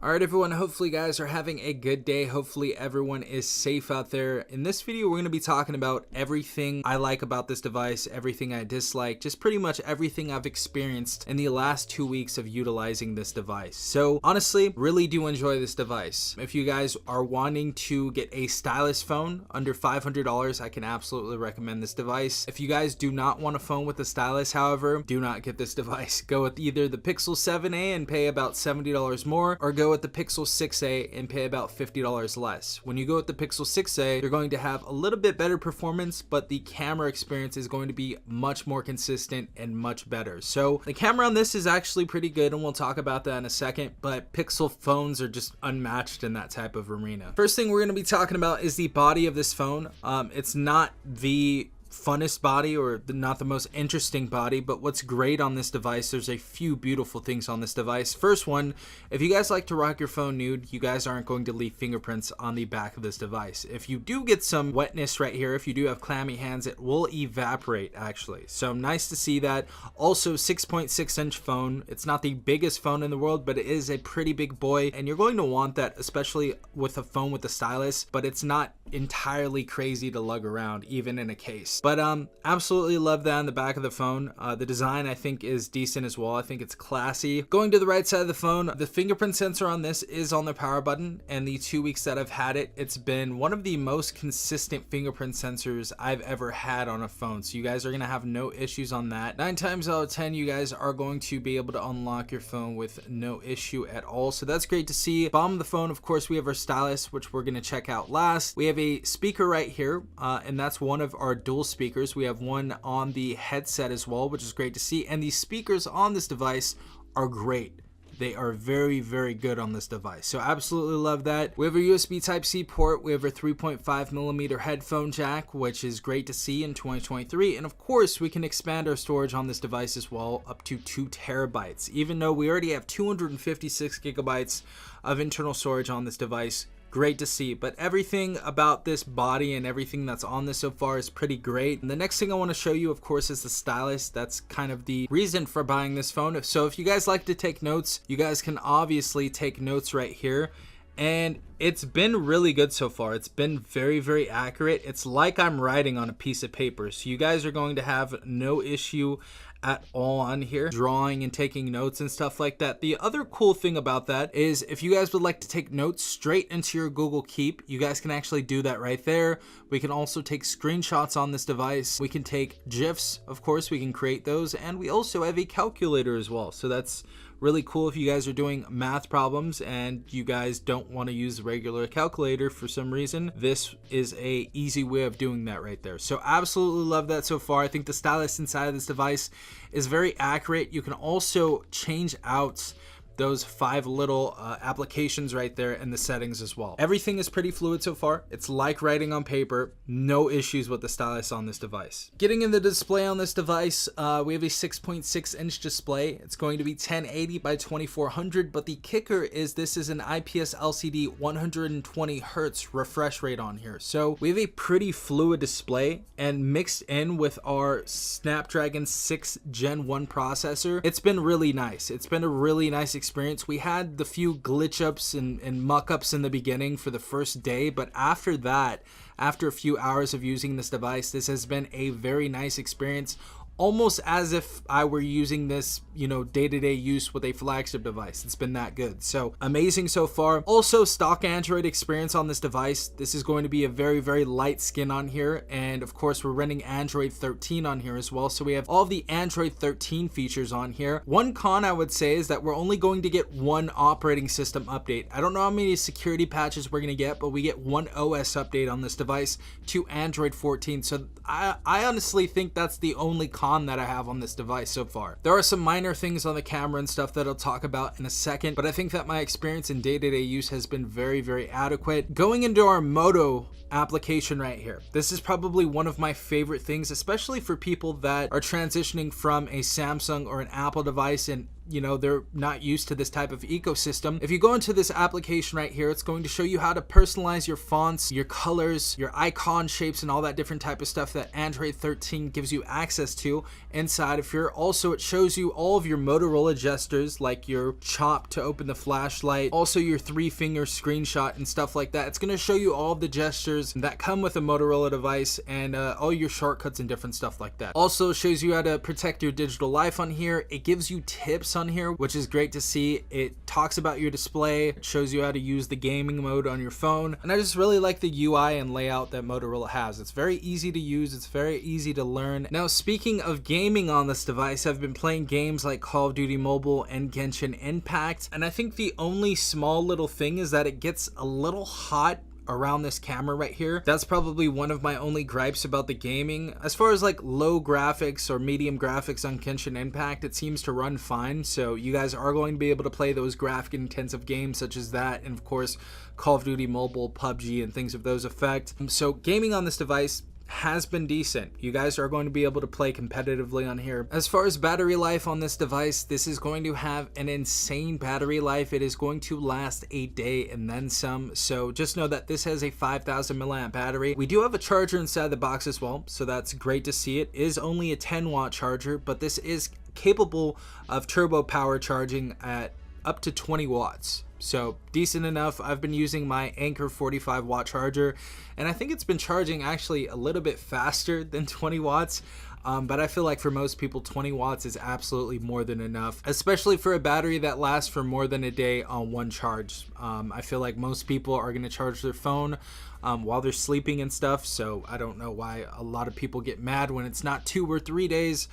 Alright everyone, hopefully you guys are having a good day. Hopefully everyone is safe out there. In this video, we're going to be talking about everything I like about this device, everything I dislike, just pretty much everything I've experienced in the last 2 weeks of utilizing this device. So honestly, really do enjoy this device. If you guys are wanting to get a Stylus phone under $500, I can absolutely recommend this device. If you guys do not want a phone with a Stylus, however, do not get this device. Go with either the Pixel 7a and pay about $70 more, or go with the Pixel 6a and pay about $50 less. When you go with the Pixel 6a, you're going to have a little bit better performance, but the camera experience is going to be much more consistent and much better. So the camera on this is actually pretty good, and we'll talk about that in a second, but Pixel phones are just unmatched in that type of arena. First thing we're going to be talking about is the body of this phone. It's not the funnest body or not the most interesting body, but what's great on this device, there's a few beautiful things on this device. First one, if you guys like to rock your phone nude, you guys aren't going to leave fingerprints on the back of this device. If you do get some wetness right here, if you do have clammy hands, it will evaporate actually. So nice to see that. Also 6.6-inch phone. It's not the biggest phone in the world, but it is a pretty big boy, and you're going to want that, especially with a phone with the stylus, but it's not entirely crazy to lug around even in a case. But absolutely love that on the back of the phone. The design I think is decent as well. I think it's classy. Going to the right side of the phone, the fingerprint sensor on this is on the power button, and the 2 weeks that I've had it, it's been one of the most consistent fingerprint sensors I've ever had on a phone. So you guys are gonna have no issues on that. 9 times out of 10, you guys are going to be able to unlock your phone with no issue at all. So that's great to see. Bottom of the phone, of course, we have our stylus, which we're gonna check out last. We have a speaker right here, and that's one of our dual speakers. We have one on the headset as well, which is great to see, and the speakers on this device are great. They are very, very good on this device. So absolutely love that. We have a USB Type-C port. We have a 3.5mm headphone jack, which is great to see in 2023. And of course, we can expand our storage on this device as well, up to 2 terabytes. Even though we already have 256 gigabytes of internal storage on this device, great to see. But everything about this body and everything that's on this so far is pretty great. And the next thing I want to show you, of course, is the stylus. That's kind of the reason for buying this phone. So if you guys like to take notes, you guys can obviously take notes right here. And it's been really good so far. It's been very, very accurate. It's like I'm writing on a piece of paper. So you guys are going to have no issue at all on here, drawing and taking notes and stuff like that. The other cool thing about that is if you guys would like to take notes straight into your Google Keep, you guys can actually do that right there. We can also take screenshots on this device. We can take GIFs, of course, we can create those, and we also have a calculator as well. So that's really cool if you guys are doing math problems and you guys don't want to use the regular calculator for some reason. This is a easy way of doing that right there. So absolutely love that so far. I think the stylus inside of this device is very accurate. You can also change out those 5 little applications right there in the settings as well. Everything is pretty fluid so far. It's like writing on paper. No issues with the stylus on this device. Getting in the display on this device, we have a 6.6-inch display. It's going to be 1080 by 2400, but the kicker is this is an IPS LCD 120 Hertz refresh rate on here. So we have a pretty fluid display, and mixed in with our Snapdragon 6 Gen 1 processor, it's been really nice. It's been a really nice experience. We had the few glitch ups and muck ups in the beginning for the first day, but after that, after a few hours of using this device, this has been a very nice experience, almost as if I were using this, you know, day-to-day use with a flagship device. It's been that good. So amazing so far. Also, stock Android experience on this device. This is going to be a very, very light skin on here. And of course, we're running Android 13 on here as well. So we have all the Android 13 features on here. One con I would say is that we're only going to get one operating system update. I don't know how many security patches we're going to get, but we get one OS update on this device to Android 14. So I honestly think that's the only con that I have on this device so far. There are some minor things on the camera and stuff that I'll talk about in a second, but I think that my experience in day-to-day use has been very, very adequate. Going into our Moto application right here, this is probably one of my favorite things, especially for people that are transitioning from a Samsung or an Apple device and you know, they're not used to this type of ecosystem. If you go into this application right here, it's going to show you how to personalize your fonts, your colors, your icon shapes, and all that different type of stuff that Android 13 gives you access to inside of here. Also, it shows you all of your Motorola gestures, like your chop to open the flashlight, also your 3-finger screenshot and stuff like that. It's going to show you all of the gestures that come with a Motorola device, and all your shortcuts and different stuff like that. Also shows you how to protect your digital life on here. It gives you tips on here, which is great to see. It talks about your display, it shows you how to use the gaming mode on your phone, and I just really like the UI and layout that Motorola has. It's very easy to use, it's very easy to learn. Now, speaking of gaming on this device, I've been playing games like Call of Duty Mobile and Genshin Impact, and I think the only small little thing is that it gets a little hot around this camera right here. That's probably one of my only gripes about the gaming. As far as like low graphics or medium graphics on Genshin Impact, it seems to run fine, so you guys are going to be able to play those graphic intensive games such as that, and of course Call of Duty Mobile, PUBG, and things of those effect. So gaming on this device has been decent. You guys are going to be able to play competitively on here. As far as battery life on this device, this is going to have an insane battery life. It is going to last a day and then some, so just know that this has a 5,000 milliamp battery. We do have a charger inside the box as well, so that's great to see. It is only a 10-watt charger, but this is capable of turbo power charging at up to 20 watts. So decent enough. I've been using my Anker 45-watt charger, and I think it's been charging actually a little bit faster than 20 watts. But I feel like for most people, 20 watts is absolutely more than enough, especially for a battery that lasts for more than a day on one charge. I feel like most people are going to charge their phone while they're sleeping and stuff, so I don't know why a lot of people get mad when it's not 2 or 3 days.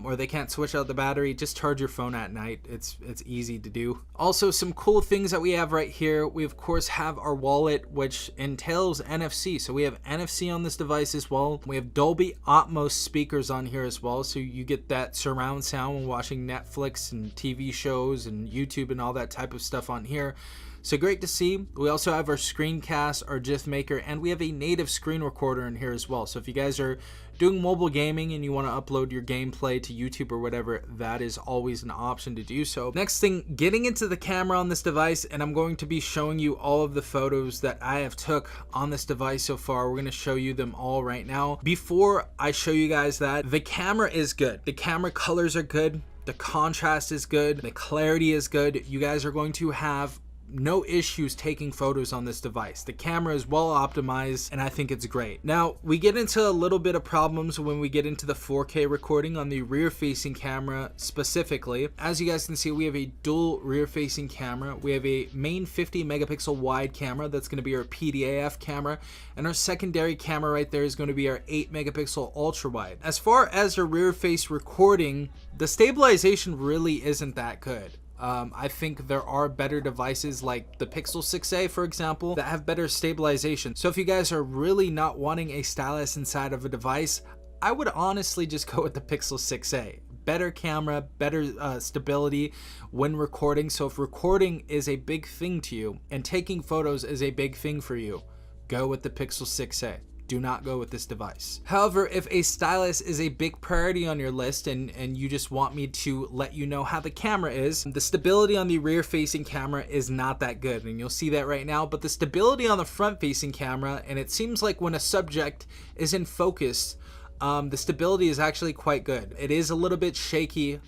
Or they can't switch out the battery. Just charge your phone at night. It's easy to do. Also, some cool things that we have right here. We of course have our wallet, which entails NFC. So we have NFC on this device as well. We have Dolby Atmos speakers on here as well, so you get that surround sound when watching Netflix and TV shows and YouTube and all that type of stuff on here. So great to see. We also have our screencast, our GIF maker, and we have a native screen recorder in here as well. So if you guys are doing mobile gaming and you want to upload your gameplay to YouTube or whatever, that is always an option to do so. Next thing, getting into the camera on this device, and I'm going to be showing you all of the photos that I have took on this device so far. We're going to show you them all right now. Before I show you guys that, the camera is good. The camera colors are good. The contrast is good. The clarity is good. You guys are going to have no issues taking photos on this device. The camera is well optimized, and I think it's great. Now, we get into a little bit of problems when we get into the 4K recording on the rear-facing camera specifically. As you guys can see, we have a dual rear-facing camera. We have a main 50 megapixel wide camera that's going to be our PDAF camera, and our secondary camera right there is going to be our 8 megapixel ultra wide. As far as the rear face recording, the stabilization really isn't that good. I think there are better devices like the Pixel 6a, for example, that have better stabilization. So if you guys are really not wanting a stylus inside of a device, I would honestly just go with the Pixel 6a. Better camera, better stability when recording. So if recording is a big thing to you and taking photos is a big thing for you, go with the Pixel 6a. Do not go with this device. However, if a stylus is a big priority on your list and you just want me to let you know how the camera is, the stability on the rear facing camera is not that good, and you'll see that right now, but the stability on the front facing camera, and it seems like when a subject is in focus, the stability is actually quite good. It is a little bit shaky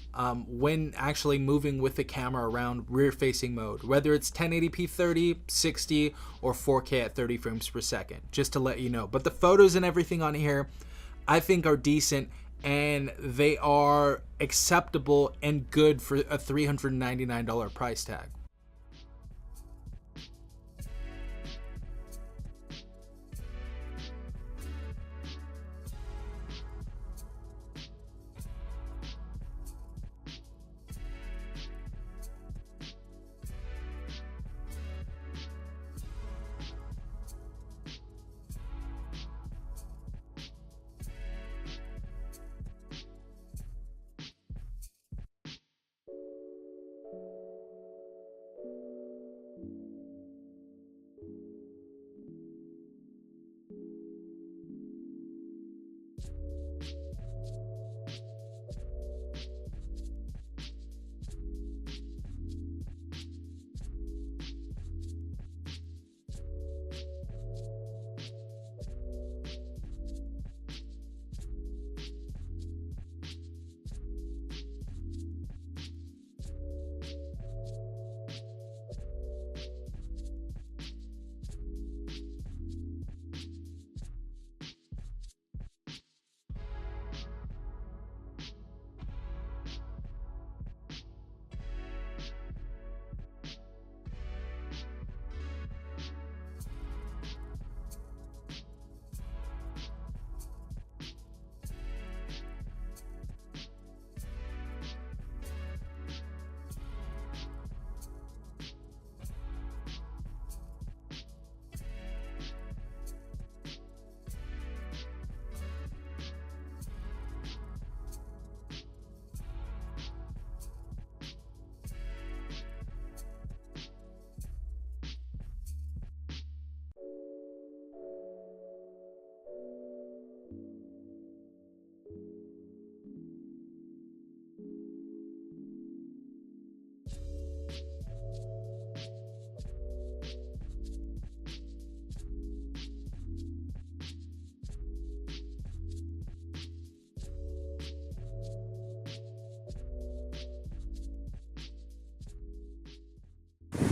when actually moving with the camera around rear facing mode, whether it's 1080p 30, 60, or 4K at 30 frames per second, just to let you know. But the photos and everything on here, I think are decent, and they are acceptable and good for a $399 price tag.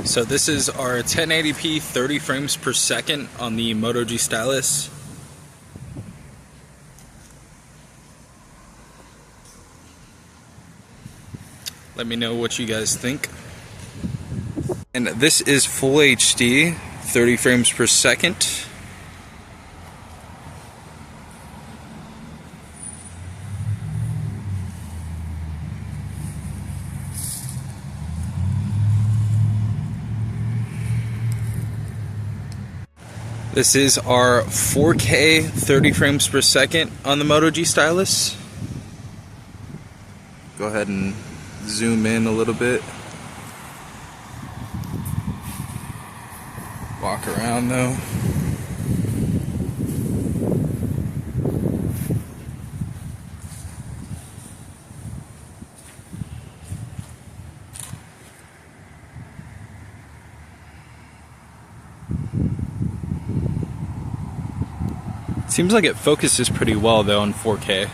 So this is our 1080p 30 frames per second on the Moto G Stylus. Let me know what you guys think. And this is full HD, 30 frames per second. This is our 4K 30 frames per second on the Moto G Stylus. Go ahead and zoom in a little bit. Walk around though. Seems like it focuses pretty well though in 4K.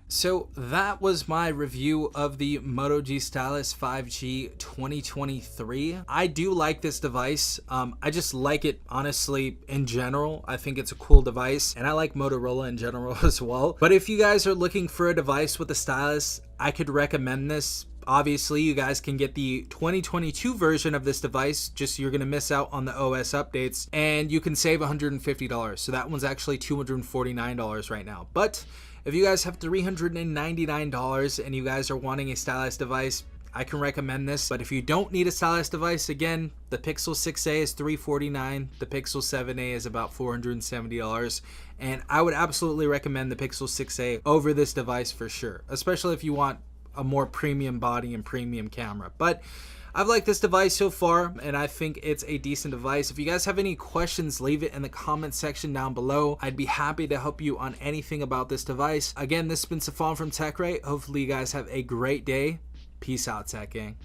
So that was my review of the Moto G Stylus 5G 2023. I do like this device. I just like it honestly in general. I think it's a cool device, and I like Motorola in general as well. But if you guys are looking for a device with a stylus, I could recommend this. Obviously, you guys can get the 2022 version of this device, just you're going to miss out on the OS updates, and you can save $150. So that one's actually $249 right now. But if you guys have $399 and you guys are wanting a stylus device, I can recommend this. But if you don't need a stylus device, again, the Pixel 6a is $349, the Pixel 7a is about $470, and I would absolutely recommend the Pixel 6a over this device for sure, especially if you want a more premium body and premium camera. But I've liked this device so far, and I think it's a decent device. If you guys have any questions, leave it in the comment section down below. I'd be happy to help you on anything about this device. Again, this has been Safon from TechRight. Hopefully you guys have a great day. Peace out, Tech Gang.